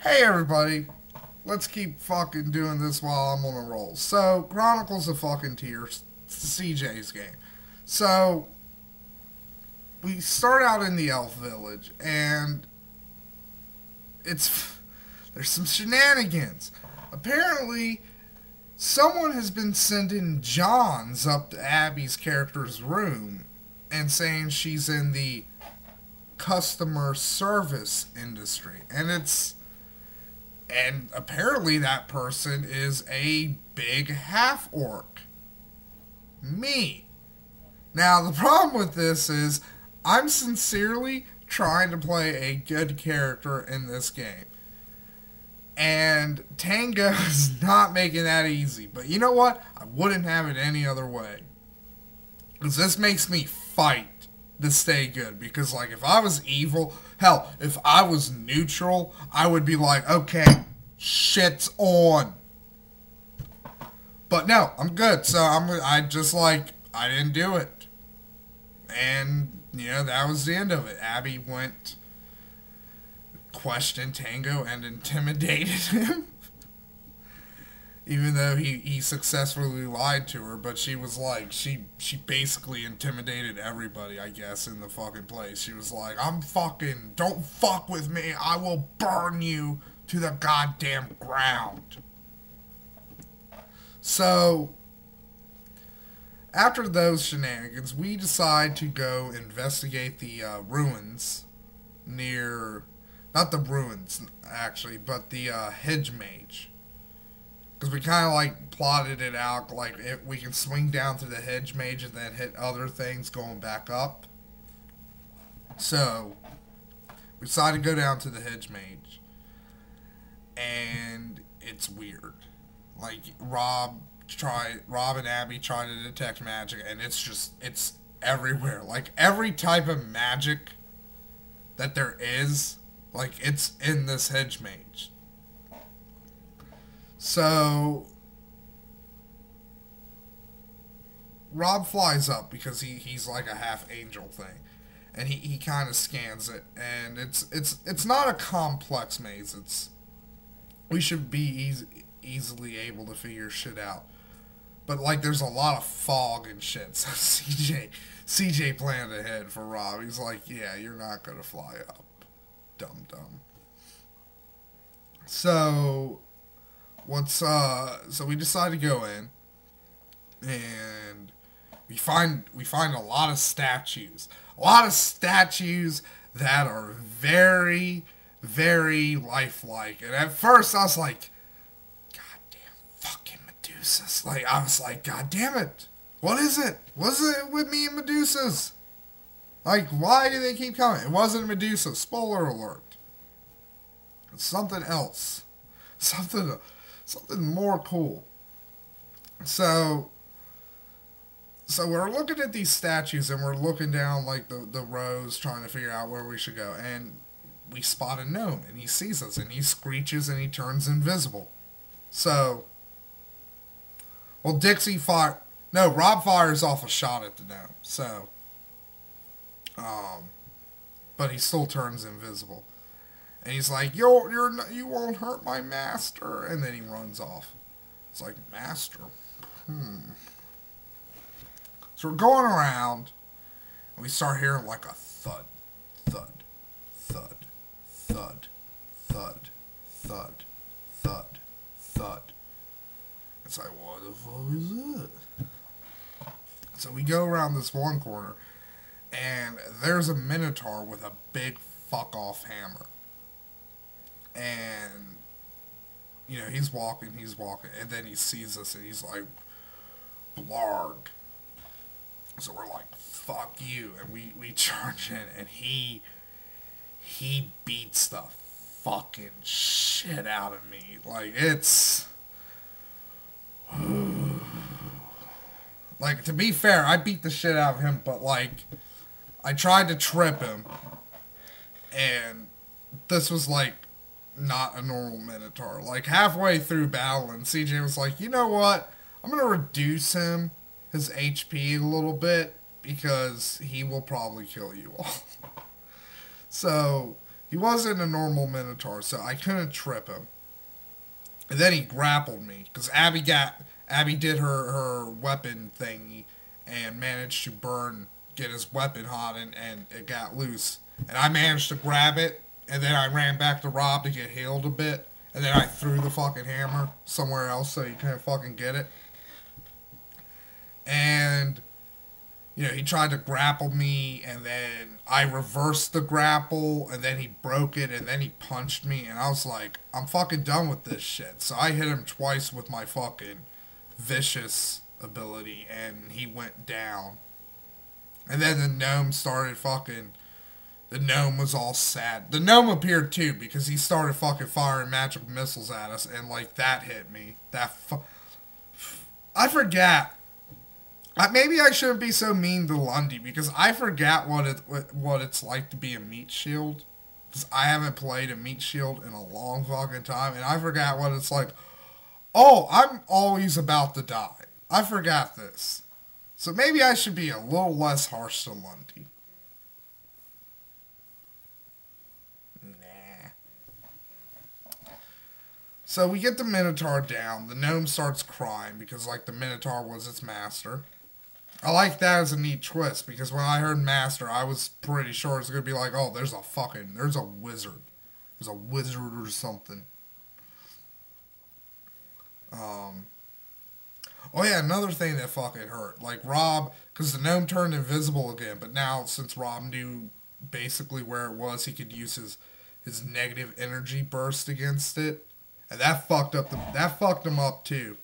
Hey everybody, let's keep fucking doing this while I'm on a roll. So, Chronicles of fucking Teir, CJ's game. So, we start out in the elf village, and it's there's some shenanigans. Apparently, someone has been sending Johns up to Abby's character's room and saying she's in the customer service industry, and apparently that person is a big half orc. Me. Now, the problem with this is I'm sincerely trying to play a good character in this game. And Tango is not making that easy. But you know what? I wouldn't have it any other way. Because this makes me fight to stay good. Because, like, if I was evil, hell, if I was neutral, I would be like, okay, shit's on. But no, I'm good. So I didn't do it. And, that was the end of it. Abby went, questioned Tango, and intimidated him. Even though he successfully lied to her, but she was like, she basically intimidated everybody, I guess, in the fucking place. She was like, don't fuck with me, I will burn you to the goddamn ground. So, after those shenanigans, we decide to go investigate the ruins near, not the ruins, actually, but the hedge mage. Because we kind of, plotted it out, we can swing down to the hedge mage and then hit other things going back up. So, we decided to go down to the hedge mage. And it's weird. Rob and Abby try to detect magic, and it's everywhere. Every type of magic that there is, it's in this hedge mage. So, Rob flies up because he's like a half angel thing. And he kind of scans it, and it's not a complex maze. We should be easily able to figure shit out. But, there's a lot of fog and shit, so CJ planned ahead for Rob. He's like, yeah, you're not gonna fly up. Dum-dum. So, so we decide to go in, and we find a lot of statues. A lot of statues that are very, very lifelike. And at first I was like, goddamn fucking Medusas. I was like, god damn it. What is it? What's it with me and Medusas? Why do they keep coming? It wasn't Medusa. Spoiler alert. It's something else. Something more cool. So we're looking at these statues, and we're looking down, the rows, trying to figure out where we should go. And we spot a gnome, and he sees us, and he screeches, and he turns invisible. So, Rob fires off a shot at the gnome. So, but he still turns invisible. And he's like, you won't hurt my master. And then he runs off. It's like, master? So we're going around, and we start hearing a thud, thud, thud, thud, thud, thud, thud, thud. It's like, what the fuck is it? So we go around this one corner, and there's a minotaur with a big fuck-off hammer. And, he's walking, and then he sees us, and he's like, blarg. So we're like, fuck you, and we charge in, and he beats the fucking shit out of me. It's... to be fair, I beat the shit out of him, but, I tried to trip him, and this was, not a normal Minotaur. Halfway through battle, and CJ was like, you know what? I'm gonna reduce his HP a little bit, because he will probably kill you all. So, He wasn't a normal Minotaur, so I couldn't trip him. And then he grappled me because Abby did her weapon thingy and managed to get his weapon hot, and it got loose. And I managed to grab it, and then I ran back to Rob to get healed a bit, and then I threw the fucking hammer somewhere else so you couldn't fucking get it. And he tried to grapple me, and then I reversed the grapple, and then he broke it, and then he punched me, and I was like, I'm fucking done with this shit. So I hit him twice with my fucking vicious ability, and he went down. And then the gnome started fucking... The gnome was all sad. The gnome appeared too, because he started fucking firing magic missiles at us, and like, that hit me. I forget. Maybe I shouldn't be so mean to Lundy, because I forgot what it's like to be a meat shield. Because I haven't played a meat shield in a long fucking time, and I forgot what it's like. Oh, I'm always about to die. I forgot this. So maybe I should be a little less harsh to Lundy. Nah. So we get the Minotaur down. The gnome starts crying because, like, the Minotaur was its master. I like that as a neat twist, because when I heard master, I was pretty sure it's going to be like, oh, there's a wizard. There's a wizard or something. Oh yeah, another thing that fucking hurt. Like, Rob, because the gnome turned invisible again, but now, since Rob knew basically where it was, he could use his negative energy burst against it. And that fucked him up too.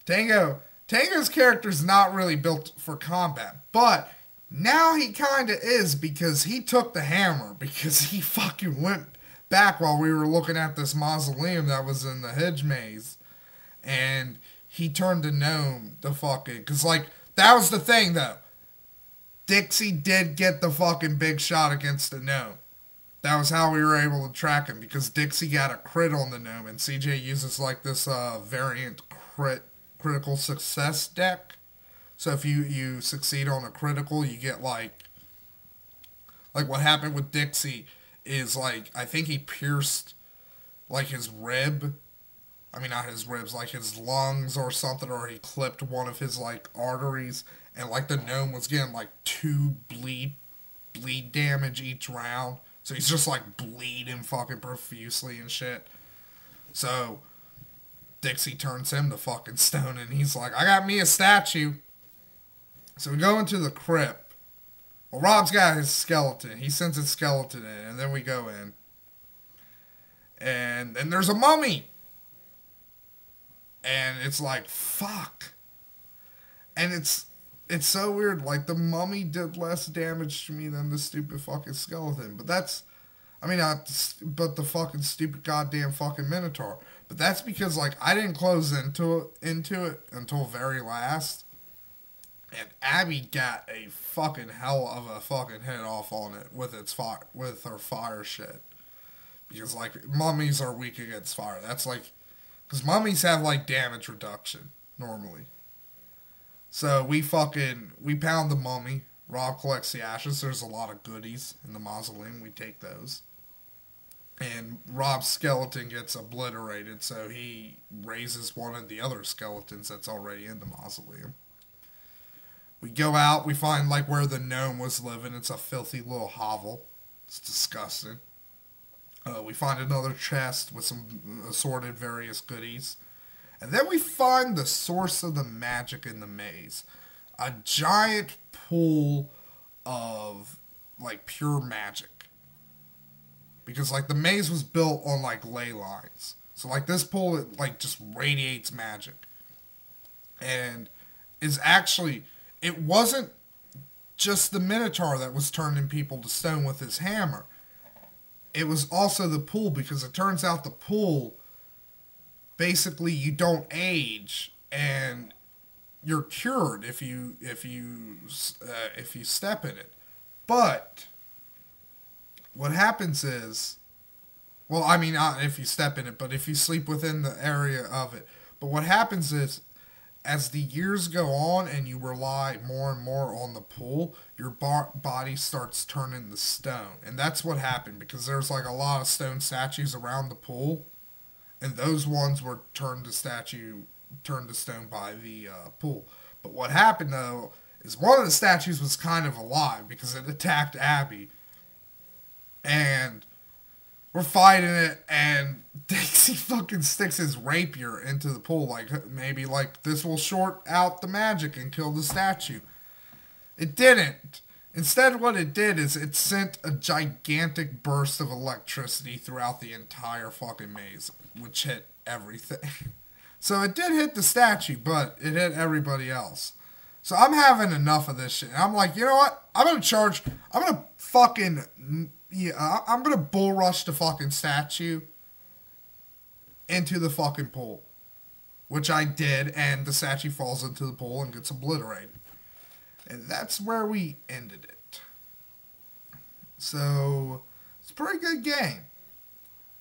Tango's character's not really built for combat, but now he kinda is, because he took the hammer, because he fucking went back while we were looking at this mausoleum that was in the hedge maze, and he turned the gnome to fucking, because, like, that was the thing, though. Dixie did get the fucking big shot against the gnome. That was how we were able to track him, because Dixie got a crit on the gnome, and CJ uses, like, this variant critical success deck. So if you succeed on a critical, you get, like what happened with Dixie is, like, I think he pierced, like, his rib. I mean, not his ribs, like his lungs or something, or he clipped one of his, like, arteries, and, like, the gnome was getting, like, 2 bleed damage each round. So he's just, like, bleeding fucking profusely and shit. So Dixie turns him to fucking stone, and he's like, I got me a statue. So we go into the crypt. Well, Rob's got his skeleton. He sends his skeleton in, and then we go in. And then there's a mummy. And it's like, fuck. And it's so weird. Like, the mummy did less damage to me than the stupid fucking skeleton. But but the fucking stupid goddamn fucking Minotaur. But that's because, like, I didn't close into it until very last. And Abby got a fucking hell of a fucking hit off on it with her fire shit. Because, like, mummies are weak against fire. That's like, because mummies have, like, damage reduction normally. So we pound the mummy. Rob collects the ashes. There's a lot of goodies in the mausoleum. We take those. And Rob's skeleton gets obliterated, so he raises one of the other skeletons that's already in the mausoleum. We go out, we find, like, where the gnome was living. It's a filthy little hovel. It's disgusting. We find another chest with some assorted various goodies. And then we find the source of the magic in the maze. A giant pool of, like, pure magic. Because, like, the maze was built on, like, ley lines. So, like, this pool, it, like, just radiates magic. And it wasn't just the Minotaur that was turning people to stone with his hammer. It was also the pool, because it turns out the pool, basically, you don't age, and you're cured if you step in it. But what happens is, well, I mean, not if you step in it, but if you sleep within the area of it. But what happens is, as the years go on and you rely more and more on the pool, your body starts turning to stone. And that's what happened because there's like a lot of stone statues around the pool, and those ones were turned to stone by the pool. But what happened though is one of the statues was kind of alive because it attacked Abby, and we're fighting it, and Dixie fucking sticks his rapier into the pool, like maybe like this will short out the magic and kill the statue. It didn't. Instead, what it did is it sent a gigantic burst of electricity throughout the entire fucking maze, which hit everything. So it did hit the statue, but it hit everybody else. So I'm having enough of this shit. And I'm like, you know what? I'm gonna fucking, yeah, I'm gonna bull rush the fucking statue into the fucking pool. Which I did, and the statue falls into the pool and gets obliterated. And that's where we ended it. So, it's a pretty good game.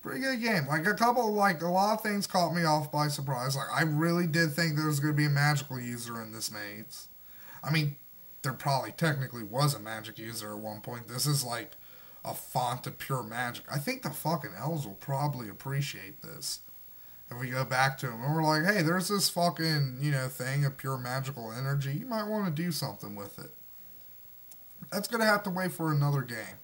Pretty good game. Like a lot of things caught me off by surprise. Like I really did think there was going to be a magical user in this maze. I mean, there probably technically was a magic user at one point. This is like a font of pure magic. I think the fucking elves will probably appreciate this. If we go back to them and we're like, hey, there's this fucking, thing of pure magical energy. You might want to do something with it. That's going to have to wait for another game.